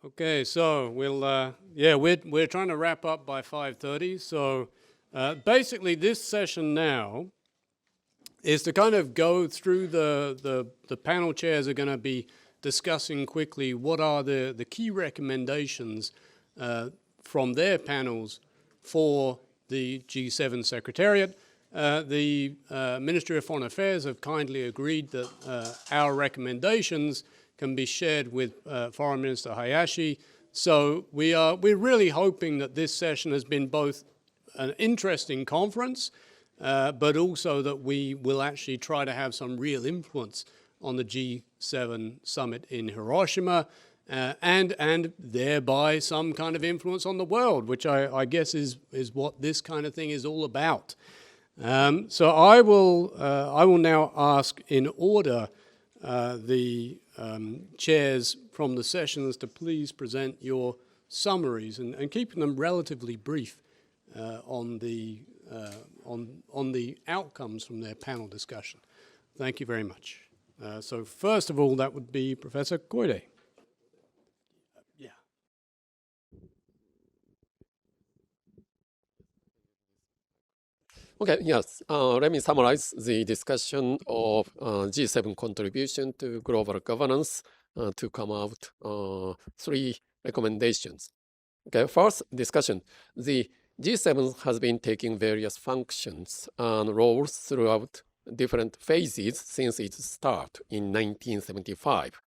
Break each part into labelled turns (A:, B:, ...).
A: Okay, so we're trying to wrap up by 5:30. So basically, this session now is to kind of go through the panel chairs are going to be discussing quickly what are the key recommendations from their panels for the G7 Secretariat. The Ministry of Foreign Affairs have kindly agreed that our recommendations can be shared with Foreign Minister Hayashi. So we're really hoping that this session has been both an interesting conference, but also that we will actually try to have some real influence on the G7 summit in Hiroshima, and thereby some kind of influence on the world, which I guess is what this kind of thing is all about. So I will now ask in order the chairs from the sessions to please present your summaries and keeping them relatively brief on the outcomes from their panel discussion. Thank you very much. So first of all, that would be Professor Koide. Yeah.
B: Okay, yes. Let me summarize the discussion of G7 contribution to global governance to come out 3 recommendations. Okay, first discussion. The G7 has been taking various functions and roles throughout different phases since its start in 1975.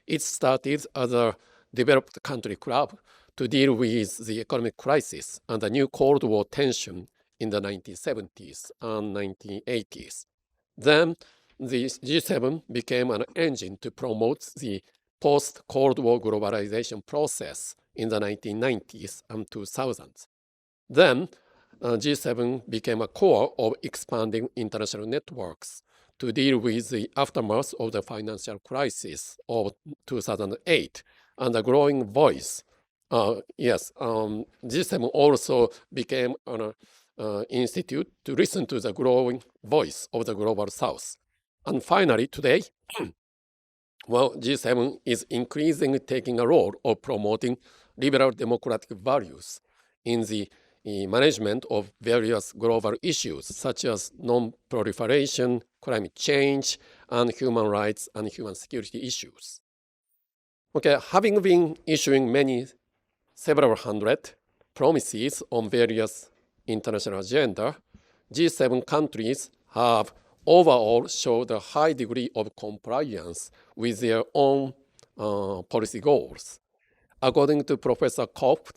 B: It started as a developed country club to deal with the economic crisis and the new Cold War tension in the 1970s and 1980s. Then the G7 became an engine to promote the post-Cold War globalization process in the 1990s and 2000s. Then G7 became a core of expanding international networks to deal with the aftermath of the financial crisis of 2008 and the growing voice. G7 also became an institute to listen to the growing voice of the Global South. And finally, today, G7 is increasingly taking a role of promoting liberal democratic values in the management of various global issues such as non-proliferation, climate change, and human rights and human security issues. Okay, having been issuing several hundred promises on various international agenda, G7 countries have overall showed a high degree of compliance with their own policy goals. According to Professor Kopp,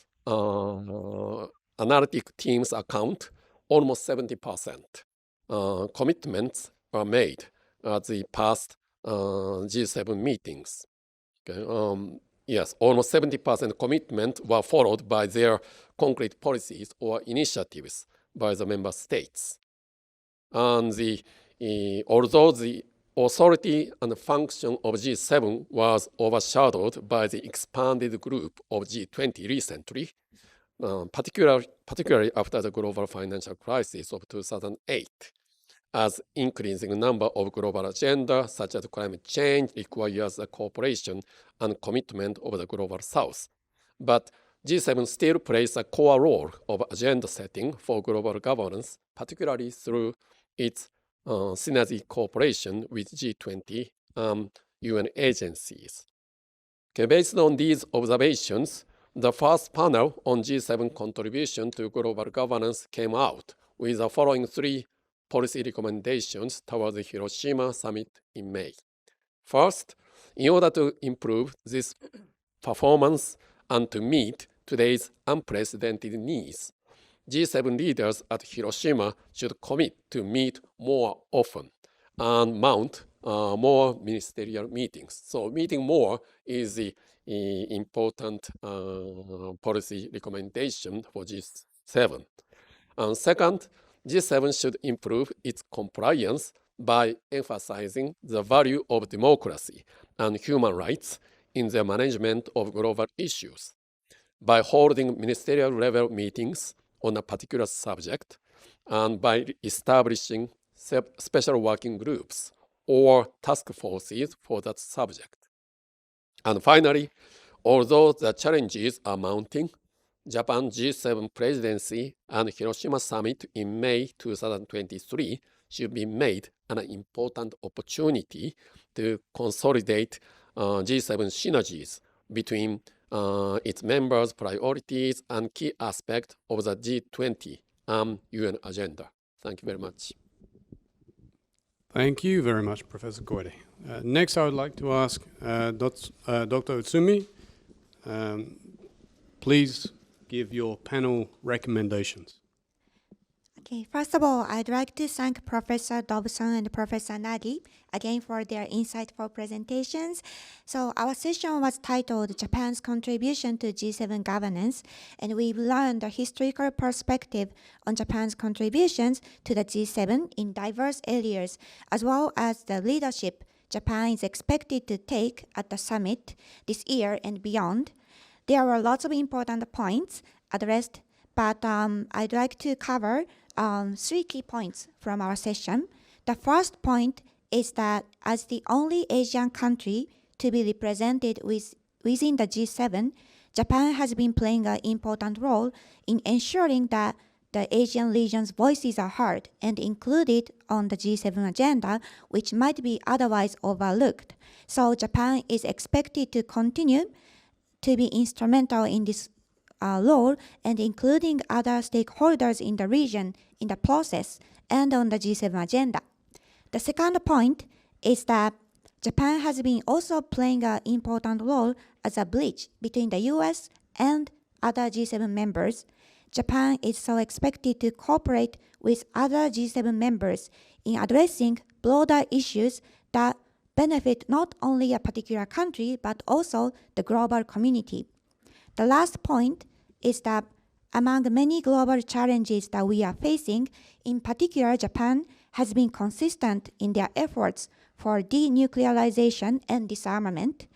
B: analytic team's account, almost 70% commitments are made at the past G7 meetings. Okay? Yes, almost 70% commitment were followed by their concrete policies or initiatives by the member states. And although the authority and function of G7 was overshadowed by the expanded group of G20 recently, particularly after the global financial crisis of 2008, as increasing number of global agenda such as climate change requires the cooperation and commitment of the Global South. But G7 still plays a core role of agenda setting for global governance, particularly through its synergy cooperation with G20 UN agencies. Okay, based on these observations, the first panel on G7 contribution to global governance came out with the following 3 policy recommendations toward the Hiroshima summit in May. First, in order to improve this performance and to meet today's unprecedented needs, G7 leaders at Hiroshima should commit to meet more often and mount more ministerial meetings. So meeting more is the important policy recommendation for G7. And second, G7 should improve its compliance by emphasizing the value of democracy and human rights in the management of global issues by holding ministerial level meetings on a particular subject and by establishing special working groups or task forces for that subject. And finally, Although the challenges are mounting, Japan G7 presidency and Hiroshima summit in May 2023 should be made an important opportunity to consolidate G7 synergies between its members' priorities and key aspects of the G20 UN agenda. Thank you very much.
A: Thank you very much, Professor Koide. Next, I would like to ask Dr. Utsumi. Please give your panel recommendations.
C: Okay, first of all, I'd like to thank Professor Dobson and Professor Nagi again for their insightful presentations. So our session was titled Japan's Contribution to G7 Governance, and we've learned a historical perspective on Japan's contributions to the G7 in diverse areas, as well as the leadership Japan is expected to take at the summit this year and beyond. There were lots of important points addressed, but I'd like to cover 3 key points from our session. The first point is that as the only Asian country to be represented within the G7, Japan has been playing an important role in ensuring that the Asian region's voices are heard and included on the G7 agenda, which might be otherwise overlooked. So Japan is expected to continue to be instrumental in this role and including other stakeholders in the region in the process and on the G7 agenda. The second point is that Japan has been also playing an important role as a bridge between the US and other G7 members. Japan is so expected to cooperate with other G7 members in addressing broader issues that benefit not only a particular country, but also the global community. The last point is that among many global challenges that we are facing, in particular, Japan has been consistent in their efforts for denuclearization and disarmament.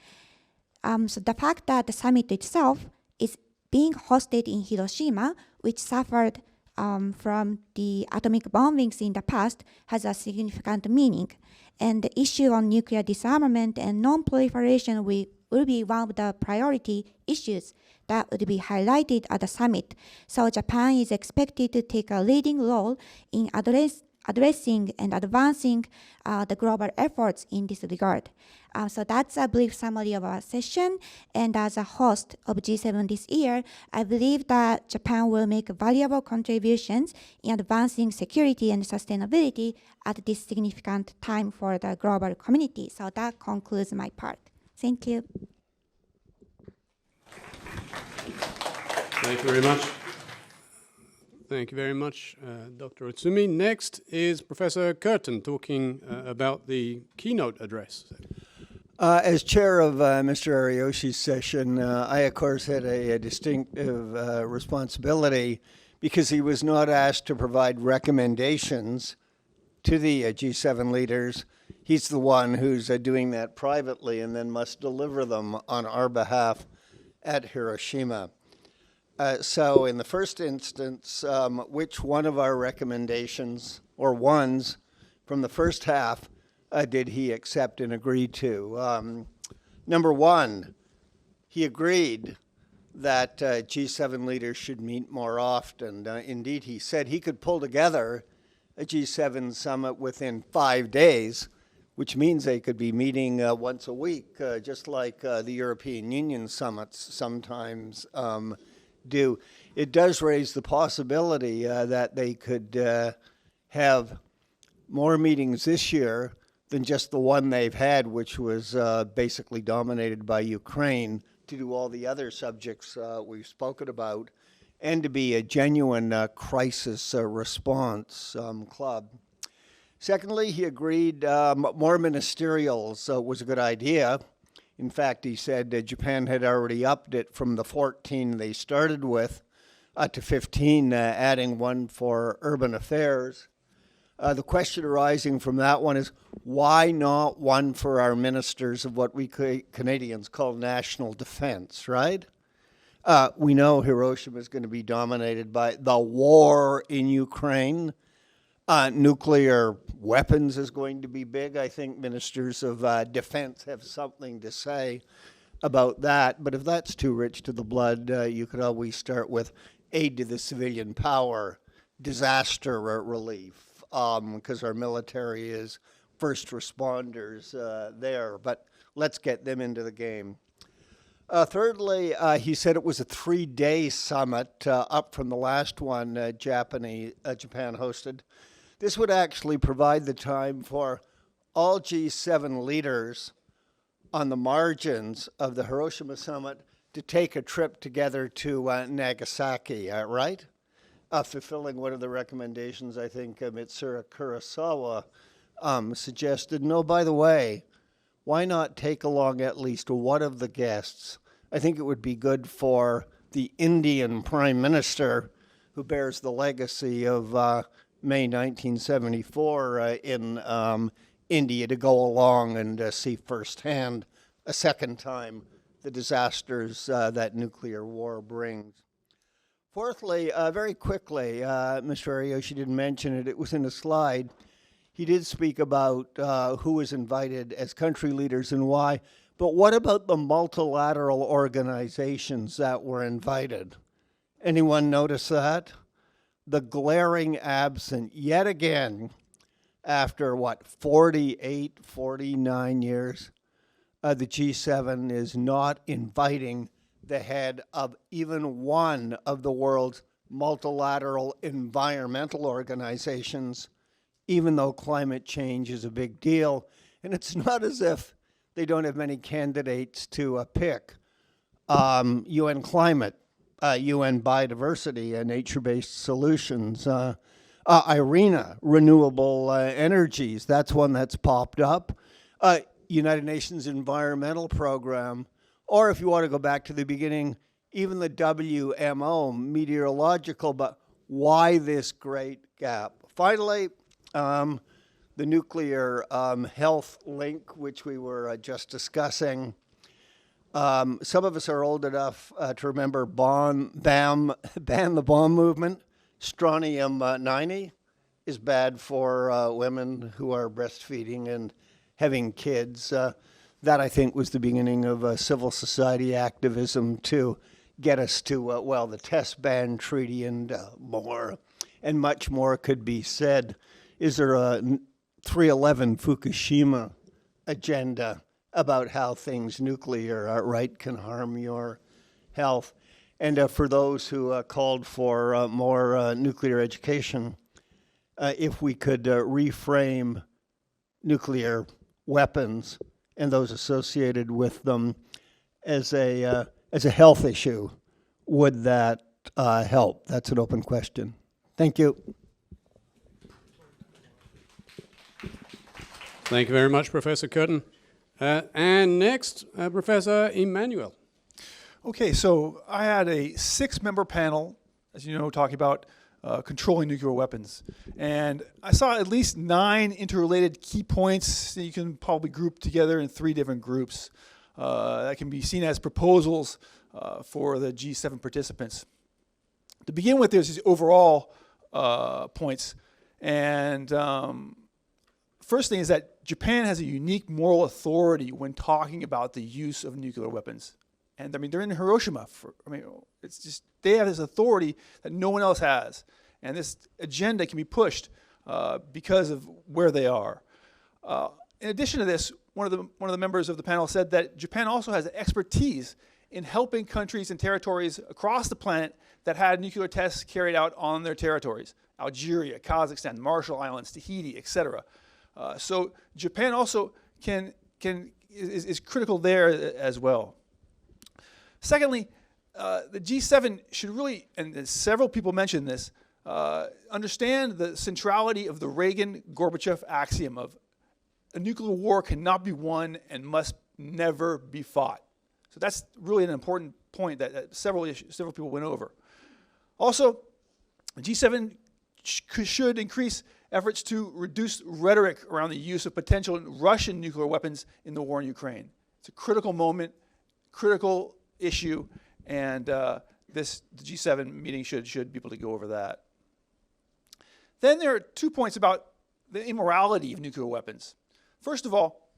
C: So the fact that the summit itself is being hosted in Hiroshima, which suffered from the atomic bombings in the past, has a significant meaning. And the issue on nuclear disarmament and non-proliferation will be one of the priority issues that would be highlighted at the summit. So Japan is expected to take a leading role in addressing and advancing the global efforts in this regard. So that's a brief summary of our session. And as a host of G7 this year, I believe that Japan will make valuable contributions in advancing security and sustainability at this significant time for the global community. So that concludes my part. Thank you.
A: Thank you very much. Thank you very much, Dr. Utsumi. Next is Professor Kirton talking about the keynote address.
D: As chair of Mr. Ariyoshi's session, I, of course, had a distinctive responsibility because he was not asked to provide recommendations to the G7 leaders. He's the one who's doing that privately and then must deliver them on our behalf at Hiroshima. So in the first instance, which one of our recommendations, or ones from the first half, did he accept and agree to? Number one, he agreed that G7 leaders should meet more often. Indeed, he said he could pull together a G7 summit within 5 days, which means they could be meeting once a week, just like the European Union summits sometimes do. It does raise the possibility that they could have more meetings this year than just the one they've had, which was basically dominated by Ukraine, to do all the other subjects we've spoken about, and to be a genuine crisis response club. Secondly, he agreed more ministerials was a good idea. In fact, he said Japan had already upped it from the 14 they started with to 15, adding one for urban affairs. The question arising from that one is, why not one for our ministers of what we Canadians call national defense, right? We know Hiroshima is going to be dominated by the war in Ukraine. Nuclear weapons is going to be big. I think ministers of defense have something to say. about that. But if that's too rich to the blood, you could always start with aid to the civilian power, disaster relief, because our military is first responders there. But let's get them into the game. Thirdly, he said it was a 3-day summit, up from the last one Japan hosted. This would actually provide the time for all G7 leaders on the margins of the Hiroshima summit to take a trip together to Nagasaki, right? Fulfilling one of the recommendations I think Mitsuru Kurosawa suggested. No, by the way, why not take along at least one of the guests? I think it would be good for the Indian Prime Minister, who bears the legacy of May 1974 in India, to go along and see firsthand a second time the disasters that nuclear war brings. Fourthly, very quickly, Mr. Ariyoshi didn't mention it, it was in a slide. He did speak about who was invited as country leaders and why, but what about the multilateral organizations that were invited? Anyone notice that? The glaring absent, yet again, after 48, 49 years, the G7 is not inviting the head of even one of the world's multilateral environmental organizations, even though climate change is a big deal. And it's not as if they don't have many candidates to pick. UN Climate, UN Biodiversity, Nature-Based Solutions, IRENA, Renewable Energies, that's one that's popped up. United Nations Environmental Program, or if you want to go back to the beginning, even the WMO, meteorological, but why this great gap? Finally, the nuclear health link, which we were just discussing. Some of us are old enough to remember ban the bomb movement. Strontium 90 is bad for women who are breastfeeding and having kids. That, I think, was the beginning of civil society activism to get us to, the test ban treaty and more. And much more could be said. Is there a 311 Fukushima agenda about how things nuclear, can harm your health? And for those who called for more nuclear education, if we could reframe nuclear weapons and those associated with them as a health issue, would that help? That's an open question. Thank you.
A: Thank you very much, Professor Kirton. And next, Professor Emmanuel.
E: Okay, so I had a 6-member panel, as you know, talking about controlling nuclear weapons. And I saw at least 9 interrelated key points that you can probably group together in 3 different groups that can be seen as proposals for the G7 participants. To begin with, there's these overall points. And first thing is that Japan has a unique moral authority when talking about the use of nuclear weapons. And I mean, they're in Hiroshima. It's just, they have this authority that no one else has. And this agenda can be pushed because of where they are. In addition to this, one of the members of the panel said that Japan also has expertise in helping countries and territories across the planet that had nuclear tests carried out on their territories. Algeria, Kazakhstan, Marshall Islands, Tahiti, etc. So Japan also is critical there as well. Secondly, the G7 should really, and several people mentioned this, understand the centrality of the Reagan-Gorbachev axiom of a nuclear war cannot be won and must never be fought. So that's really an important point that several people went over. Also, the G7 should increase efforts to reduce rhetoric around the use of potential Russian nuclear weapons in the war in Ukraine. It's a critical moment, critical issue, and the G7 meeting should be able to go over that. Then there are 2 points about the immorality of nuclear weapons. First of all,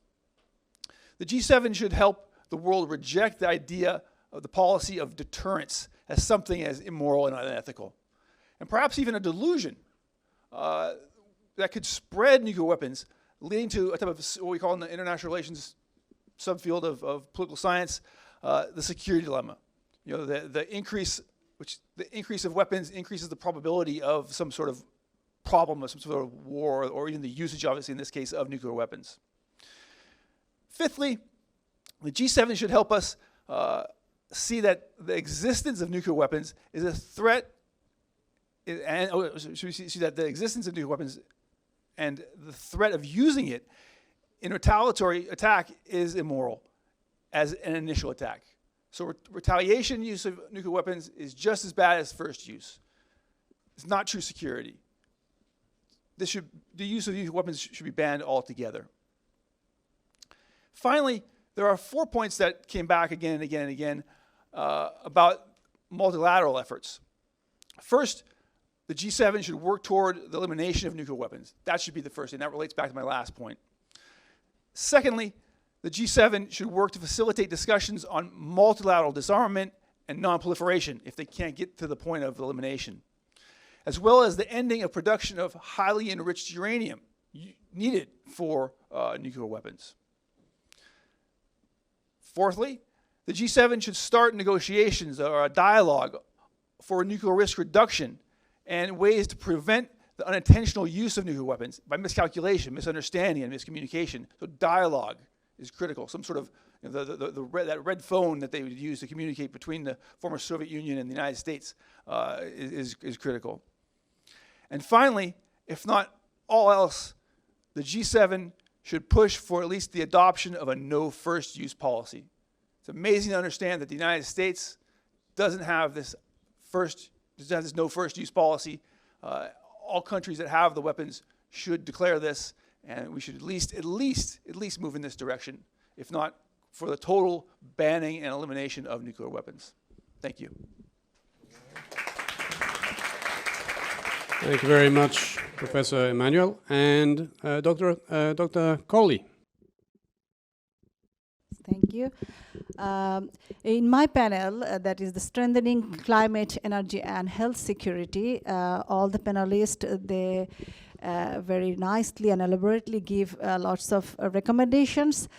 E: the G7 should help the world reject the idea of the policy of deterrence as something as immoral and unethical. And perhaps even a delusion that could spread nuclear weapons, leading to a type of what we call in the international relations subfield of political science, the security dilemma. You know, the increase of weapons increases the probability of some sort of problem, of some sort of war, or even the usage, obviously in this case, of nuclear weapons. Fifthly, the G7 should help us see that the existence of nuclear weapons is a threat, and should we see that the existence of nuclear weapons and the threat of using it in retaliatory attack is immoral as an initial attack. So retaliation use of nuclear weapons is just as bad as first use. It's not true security. The use of nuclear weapons should be banned altogether. Finally, there are 4 points that came back again and again and again about multilateral efforts. First, the G7 should work toward the elimination of nuclear weapons. That should be the first thing. That relates back to my last point. Secondly, the G7 should work to facilitate discussions on multilateral disarmament and non-proliferation if they can't get to the point of elimination, as well as the ending of production of highly enriched uranium needed for nuclear weapons. Fourthly, the G7 should start negotiations or a dialogue for nuclear risk reduction and ways to prevent the unintentional use of nuclear weapons by miscalculation, misunderstanding, and miscommunication. So dialogue is critical. Some sort of, you know, that red phone that they would use to communicate between the former Soviet Union and the United States is critical. And finally, if not all else, the G7 should push for at least the adoption of a no first use policy. It's amazing to understand that the United States doesn't have this no first use policy. All countries that have the weapons should declare this, and we should at least move in this direction, if not for the total banning and elimination of nuclear weapons. Thank you.
A: Thank you very much, Professor Emmanuel. And Dr. Koli.
F: Thank you. In my panel, that is the Strengthening Climate, Energy and Health Security, all the panelists, they very nicely and elaborately give lots of recommendations.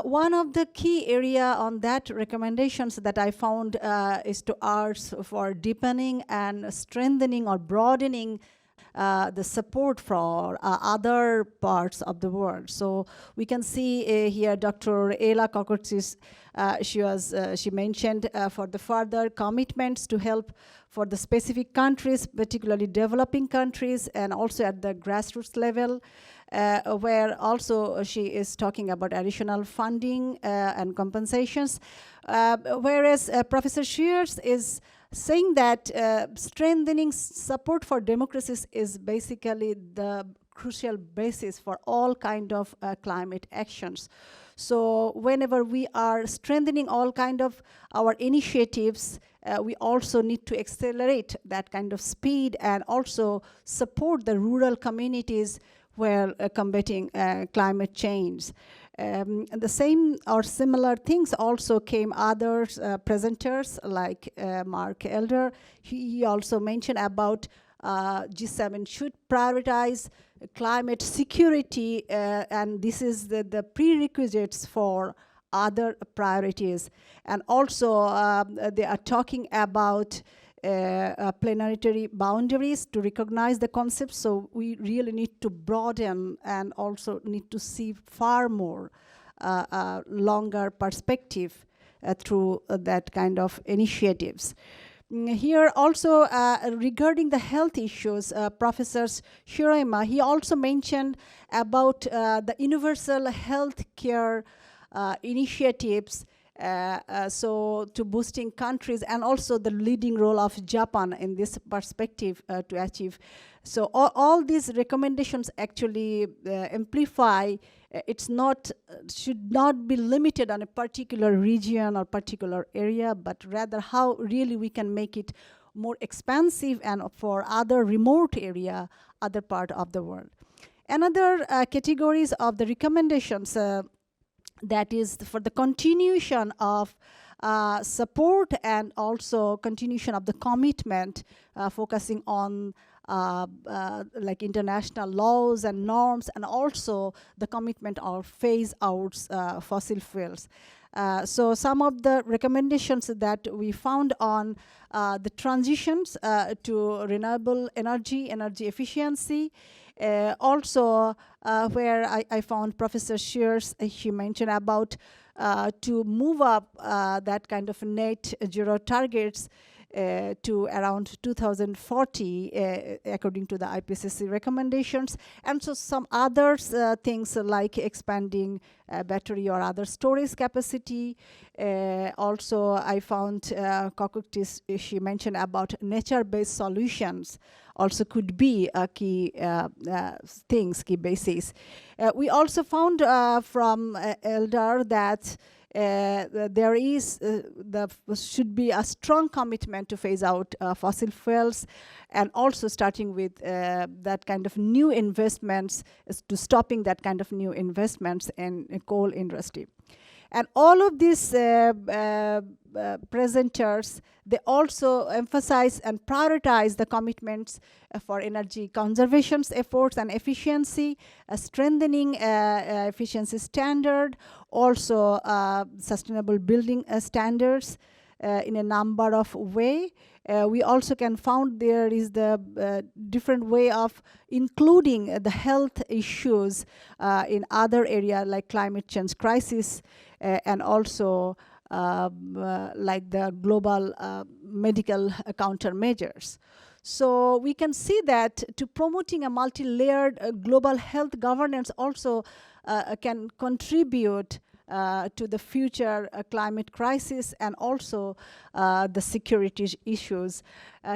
F: One of the key area on that recommendations that I found is to ask for deepening and strengthening or broadening the support for other parts of the world. So we can see here Dr. Ela Kokortsis, she mentioned for the further commitments to help for the specific countries, particularly developing countries, and also at the grassroots level, where also she is talking about additional funding and compensations. Whereas Professor Chairs is saying that strengthening support for democracies is basically the crucial basis for all kind of climate actions. So whenever we are strengthening all kind of our initiatives, we also need to accelerate that kind of speed and also support the rural communities where combating climate change. The same or similar things also came other presenters like Mark Elder. He also mentioned about G7 should prioritize climate security, and this is the prerequisites for other priorities. And also they are talking about planetary boundaries to recognize the concepts, so we really need to broaden and also need to see far more longer perspective through that kind of initiatives. Here also regarding the health issues, Professor Hiroshima, he also mentioned about the universal health care initiatives, so to boosting countries, and also the leading role of Japan in this perspective to achieve. So all these recommendations actually amplify. It's not should not be limited on a particular region or particular area, but rather how really we can make it more expansive and for other remote area, other part of the world. Another categories of the recommendations that is for the continuation of support and also continuation of the commitment focusing on like international laws and norms, and also the commitment of phase out fossil fuels. So some of the recommendations that we found on the transitions to renewable energy, energy efficiency, also where I found Professor Chairs, he mentioned about to move up that kind of net zero targets to around 2040 according to the IPCC recommendations, and so some others things like expanding battery or other storage capacity. Also I found Kokuktis, she mentioned about nature-based solutions also could be a key key basis. We also found from Elder that there is should be a strong commitment to phase out fossil fuels, and also starting with that kind of new investments, to stopping that kind of new investments in coal industry. And all of these presenters, they also emphasize and prioritize the commitments for energy conservation efforts and efficiency, strengthening efficiency standard, also sustainable building standards in a number of ways. We also can found there is the different way of including the health issues in other areas like climate change crisis, and also like the global medical countermeasures. So we can see that to promoting a multi-layered global health governance also can contribute to the future climate crisis, and also the security issues.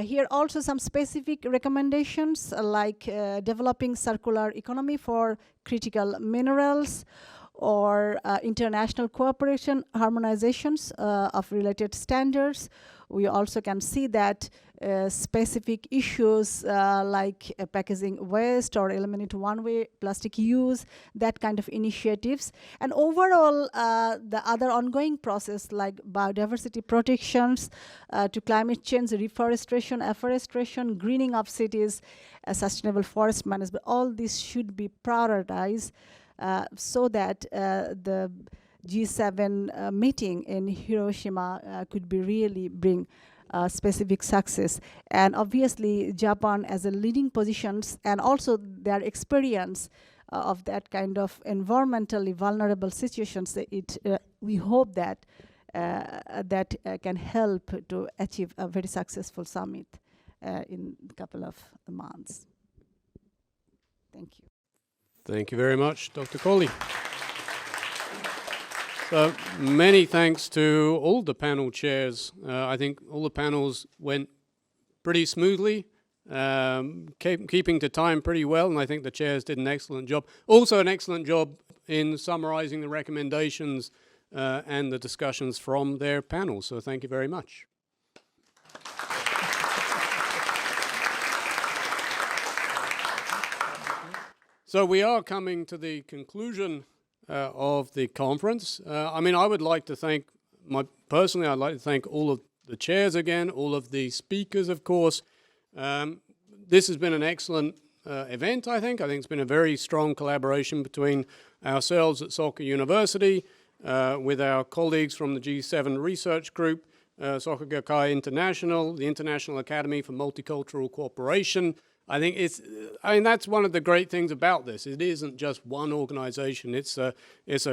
F: Here also some specific recommendations like developing circular economy for critical minerals, or international cooperation, harmonizations of related standards. We also can see that specific issues like packaging waste or eliminate one-way plastic use, that kind of initiatives. And overall, the other ongoing process like biodiversity protections to climate change, reforestation, afforestation, greening of cities, sustainable forest management, all this should be prioritized so that the G7 meeting in Hiroshima could be really bring specific success. And obviously Japan as a leading positions, and also their experience of that kind of environmentally vulnerable situations, we hope that that can help to achieve a very successful summit in a couple of months. Thank you.
A: Thank you very much, Dr. Koli. So many thanks to all the panel chairs. I think all the panels went pretty smoothly, keeping to time pretty well, and I think the chairs did an excellent job. Also an excellent job in summarizing the recommendations and the discussions from their panels. So thank you very much. So we are coming to the conclusion of the conference. I mean, I would like to thank, personally, I'd like to thank all of the chairs again, all of the speakers, of course. This has been an excellent event, I think. I think it's been a very strong collaboration between ourselves at Soka University, with our colleagues from the G7 Research Group, Soka Gakkai International, the International Academy for Multicultural Cooperation. I think that's one of the great things about this. It isn't just one organization. It's a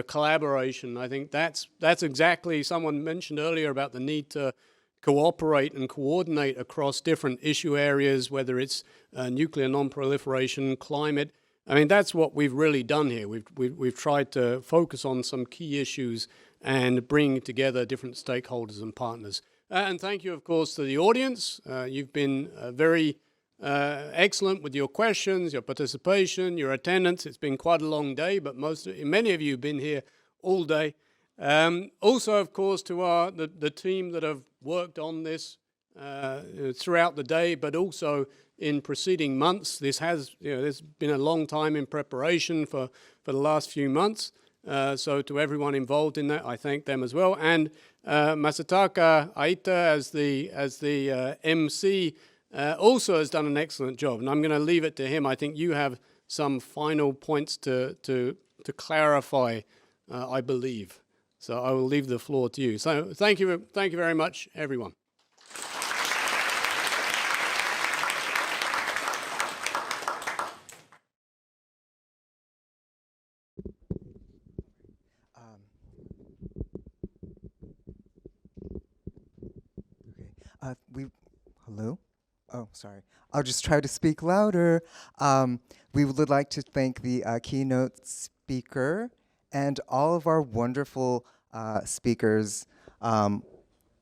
A: collaboration. I think that's exactly, someone mentioned earlier about the need to cooperate and coordinate across different issue areas, whether it's nuclear non-proliferation, climate. I mean, that's what we've really done here. We've tried to focus on some key issues and bring together different stakeholders and partners. And thank you, of course, to the audience. You've been very excellent with your questions, your participation, your attendance. It's been quite a long day, but many of you have been here all day. Also, of course, to the team that have worked on this throughout the day, but also in preceding months. There's been a long time in preparation for the last few months. So to everyone involved in that, I thank them as well. And Masataka Aita, as the MC, also has done an excellent job. And I'm going to leave it to him. I think you have some final points to clarify, I believe. So I will leave the floor to you. So thank you very much, everyone.
G: Hello? Oh, sorry. I'll just try to speak louder. We would like to thank the keynote speaker and all of our wonderful speakers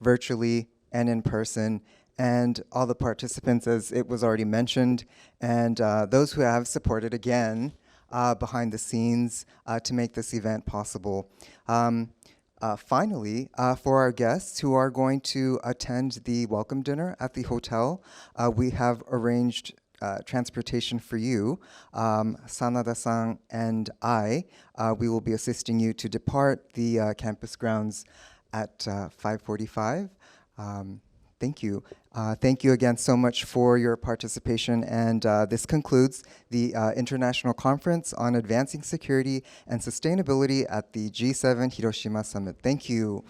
G: virtually and in person, and all the participants, as it was already mentioned, and those who have supported again behind the scenes to make this event possible. Finally, for our guests who are going to attend the welcome dinner at the hotel, we have arranged transportation for you. Sanada-san and I, we will be assisting you to depart the campus grounds at 5:45. Thank you. Thank you again so much for your participation, and this concludes the International Conference on Advancing Security and Sustainability at the G7 Hiroshima Summit. Thank you.